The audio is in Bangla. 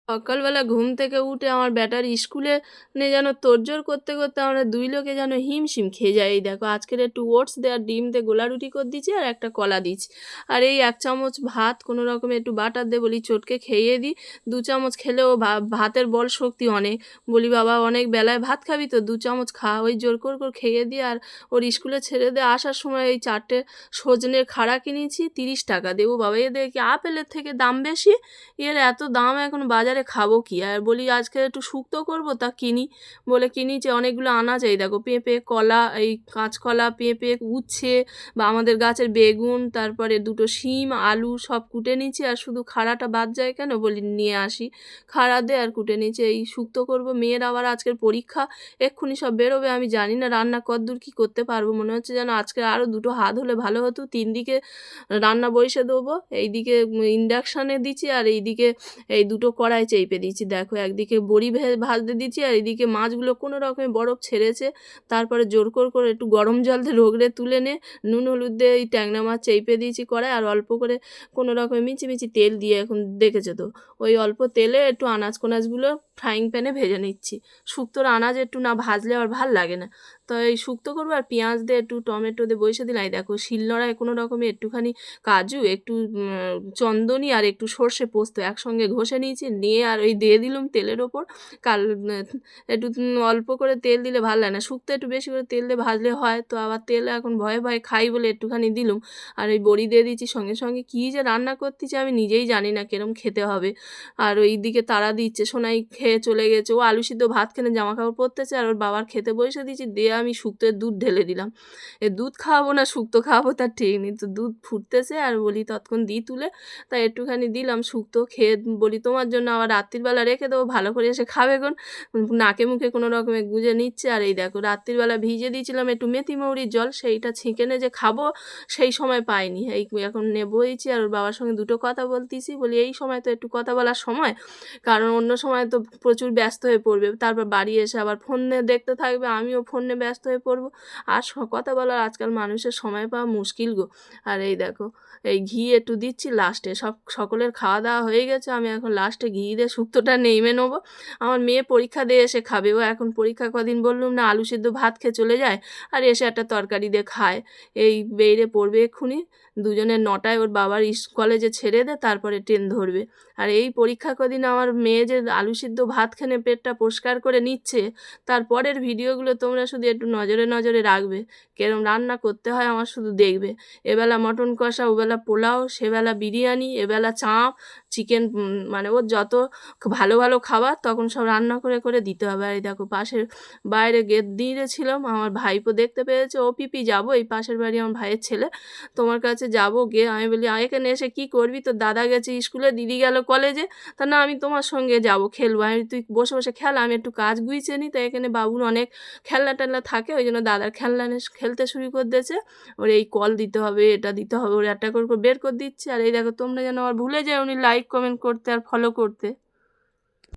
সকালবেলা ঘুম থেকে উঠে আমার ব্যাটার স্কুলে নিয়ে যেন তোড়জোড় করতে করতে আমরা দুই লোকে যেন হিমশিম খেয়ে যাই। এই দেখো আজকের একটু ওটস দিয়ে আর ডিম দিয়ে গোলা রুটি করে দিয়েছি আর একটা কলা দিয়েছি। আর এই ১ চামচ ভাত কোনো রকমে একটু বাটার দিয়ে বলি চটকে খেয়ে দিই। ২ চামচ খেলেও ভাতের বল শক্তি অনেক। বলি, "বাবা অনেক বেলায় ভাত খাবি তো ২ চামচ খা।" ওই জোর করে খেয়ে দিই। আর ওর স্কুলে ছেড়ে দিয়ে আসার সময় এই ৪ টে সজনের খাড়া কিনেছি ৳৩০ দিয়ে। ও বাবা! এ দেখি আপেলের থেকে দাম বেশি। এর এত দাম এখন বাজারে খাবো কি? আর বলি আজকে একটু শুক্তো করবো তা কিনি। বলে কিনেছে অনেকগুলো আনাজ এই দেখো পেঁপে, কলা, এই কাঁচকলা, পেঁপে, উচ্ছে বা আমাদের গাছের বেগুন, তারপরে ২ টো শিম, আলু সব কুটে নিয়েছি। আর শুধু খাড়াটা বাদ যায় কেন? বলি নিয়ে আসি। খাড়া দে আর কুটে নিয়েছি। এই শুক্তো করবো। মেয়ের আবার আজকের পরীক্ষা। এক্ষুনি সব বেরোবে। আমি জানি না রান্না কতদূর কি করতে পারবো। মনে হচ্ছে যেন আজকে আরও ২ টো হাত হলে ভালো হতো। ৩ দিকে রান্না বইসে দেবো। এইদিকে ইন্ডাকশানে দিচ্ছি আর এইদিকে এই ২ টো কড়াই চেপে দিয়েছি। দেখো একদিকে বড়ি ভাজতে দিচ্ছি আর এদিকে মাছগুলো কোনো রকমে বরফ ছেড়েছে। তারপরে জোর করে একটু গরম জল দিয়ে রগড়ে তুলে নে নুন হলুদ দিয়ে এই ট্যাংরা মাছ চেপে দিয়েছি কড়ায়। আর অল্প করে কোনো রকমে মিচি তেল দিয়ে এখন দেখেছো তো ওই অল্প তেলে একটু আনাজগুলো ফ্রাইং প্যানে ভেজে নিচ্ছি। শুক্তোর আনাজ একটু না ভাজলে আর ভাল লাগে না। তো এই শুক্তো করবো আর পেঁয়াজ দিয়ে একটু টমেটো দিয়ে বসে দিলাম। এই দেখো শিলনোড়ায় কোনো রকমে একটুখানি কাজু, একটু চন্দনী আর একটু সর্ষে পোস্ত একসঙ্গে ঘষে নিয়েছি। নিয়ে আর ওই দিয়ে দিলুম তেলের ওপর। কাল একটু অল্প করে তেল দিলে ভাল লাগে না। শুক্তো একটু বেশি করে তেল দিয়ে ভাজলে হয়। তো আবার তেল এখন ভয়ে খাই বলে একটুখানি দিলুম। আর ওই বড়ি দিয়ে দিয়েছি সঙ্গে। কী যে রান্না করতেছি আমি নিজেই জানি না কিরম খেতে হবে। আর ওই দিকে তাড়া দিচ্ছে। সোনাই খেয়ে চলে গেছে। ও আলু সিদ্ধ ভাত খেয়ে জামাকাপড় পরতেছে আর ওর বাবার খেতে বসে দিয়েছি। দিয়ে আমি শুক্তোয় দুধ ঢেলে দিলাম। এ দুধ খাওয়াবো না শুক্তো খাওয়াবো তার ঠিক নেই। তো দুধ ফুটতেছে আর বলি ততক্ষণ দিই তুলে। তাই একটুখানি দিলাম শুক্তো খেয়ে বলি তোমার জন্য আবার রাত্রির বেলা রেখে দেবো ভালো করে এসে খাবেখন। নাকে মুখে কোনো রকমে গুঁজে নিচ্ছে। আর এই দেখো রাত্রির বেলা ভিজিয়ে দিয়েছিলাম একটু মেথি মৌরির জল, সেইটা ছেঁকে নে যে খাবো সেই সময় পাইনি। এই এখন নেবোইছি আর ওর বাবার সঙ্গে ২ টো কথা বলতেছি। বলি এই সময় তো একটু কথা বলার সময়, কারণ অন্য সময় তো প্রচুর ব্যস্ত হয়ে পড়বে। তারপর বাড়ি এসে আবার ফোন নিয়ে দেখতে থাকবে, আমিও ফোন নিয়ে ব্যস্ত হয়ে পড়বো। আর কথা বলার আজকাল মানুষের সময় পাওয়া মুশকিল গো। আর এই দেখো এই ঘি একটু দিচ্ছি লাস্টে। সকলের খাওয়া দাওয়া হয়ে গেছে। আমি এখন লাস্টে ঘি দিয়ে শুক্তোটা নেমে নেবো। আমার মেয়ে পরীক্ষা দিয়ে এসে খাবে। ও এখন পরীক্ষা কদিন বললুম না আলু সিদ্ধ ভাত খেয়ে চলে যায় আর এসে একটা তরকারি দিয়ে খায়। এই বেরিয়ে পড়বে এক্ষুনি। দুজনে ৯টায় ওর বাবার কলেজে ছেড়ে দেয় তারপরে ট্রেন ধরবে। আর এই পরীক্ষা কদিন আমার মেয়ে যে আলু সিদ্ধ ভাত খেয়ে পেটটা পরিষ্কার করে নিচ্ছে, তারপরের ভিডিওগুলো তোমরা শুধু একটু নজরে রাখবে। কিরম রান্না করতে হয় আমার শুধু দেখবে। এবেলা মটন কষা, ওবেলা পোলাও, সেবেলা বিরিয়ানি, এবেলা চাপ, চিকেন, মানে ওর যত ভালো খাবার তখন সব রান্না করে দিতে হবে। আর এই দেখো পাশের বাইরে গেট দিয়েছিলাম, আমার ভাইপো দেখতে পেয়েছে। ও পিপি যাবো এই পাশের বাড়ি আমার ভাইয়ের ছেলে, তোমার কাছে যাবো গিয়ে। আমি বলি এখানে এসে কী করবি? তোর দাদা গেছে স্কুলে, দিদি গেল কলেজে, তা না আমি তোমার সঙ্গে যাবো খেলবো। আমি তুই বসে খেলা, আমি একটু কাজ গুছিয়ে নিই। তো এখানে বাবুর অনেক খেলনা টেলনা থাকে, ওই জন্য দাদার খেলনা নিয়ে খেলতে শুরু করে দিয়েছে। ওর এই কল দিতে হবে, এটা দিতে হবে, ওর একটা করে বের করে দিচ্ছে। আর এই দেখো তোমরা যেন আবার ভুলে যাও উনি লাইক কমেন্ট করতে আর ফলো করতে।